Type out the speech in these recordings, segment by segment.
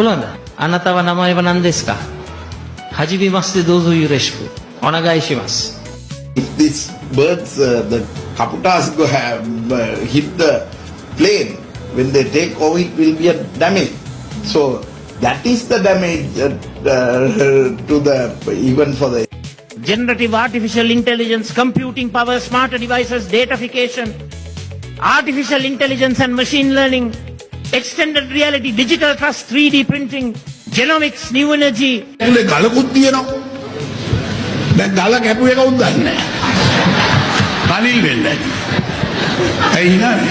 පුළුවන්ද? අනතව නමයිව නන්දෙස්කා. Hajibi masti dozu yureshu. Onagai-shimasu. If these birds, the kaputas go have hit the plane, when they take over, it will be a damage. So that is the damage to the even for the. Generative artificial intelligence, computing power, smarter devices, datafication, artificial intelligence and machine learning, extended reality, digital trust, 3D printing, genomics, new energy. ගලකුත් තියෙනවා. දැන් ගල කැපුවේ කවුද දන්නේ නැහැ. කලින් වෙන්නේ. ඇයි නෑ?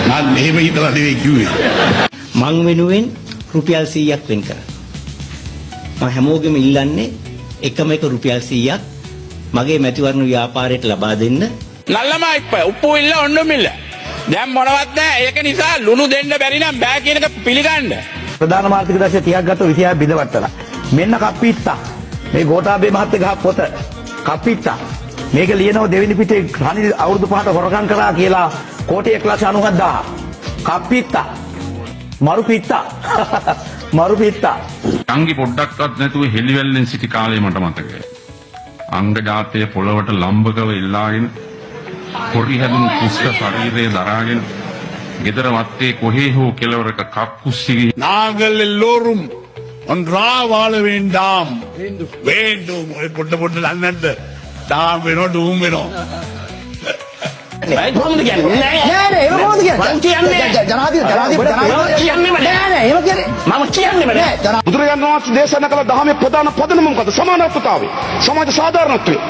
මම මෙහෙම හිතලා නෙවෙයි කිව්වේ. මං වෙනුවෙන් රුපියල් 100ක් වෙන් කරා. මම හැමෝගෙම ඉල්ලන්නේ එකම එක රුපියල් 100ක් මගේ මැතිවරණ ව්‍යාපාරයට ලබා දෙන්න. නල්ලමයි උප්පු ඉල්ල ඔන්නුමිල්ල. දැන් මොනවත් නැහැ. ඒක නිසා ලුණු දෙන්න බැරි නම් බෑ කියන එක පිළිගන්න. ප්‍රධාන මාර්ථික දර්ශය 30ක් ගත්ත 26 බිඳවට්ටලා. මෙන්න කප්පිත්තා. මේ ගෝඨාභය මහත්තයා ගහ පොත. කප්පිත්තා. මේක ලියනවා දෙවෙනි පිටේ රනිල් අවුරුදු 5ට හොරකම් කරා කියලා කෝටි 1,97,000. කප්පිත්තා. මරු පිත්තා. මරු පිත්තා. අංගි පොඩ්ඩක්වත් නැතුව හෙලිවැල්ලෙන් සිටි කාලේ මට මතකයි. අංග ජාතයේ පොළවට ලම්බකව ඉල්ලාගෙන පොරි හැදුණු කුෂ්ඨ ශරීරයේ දරාගෙන ගෙදර වත්තේ කොහේ හෝ කෙළවරක කක්කුස්සි நாங்கள் எல்லோரும் ஒன்றா வாழ வேண்டாம் வேண்டும் பொட்ட பொட்ட அண்ணன் டாம் வேணும் டூம் வேணும் කොහොමද කියන්නේ? නෑ නෑ ඒක කොහොමද කියන්නේ? මම කියන්නේ මම කියන්නේ නෑ. බුදුරජාණන් වහන්සේ දේශනා කළ ධර්මයේ ප්‍රධාන පදනම මොකද? සමානත්වතාවය. සමාජ සාධාරණත්වය.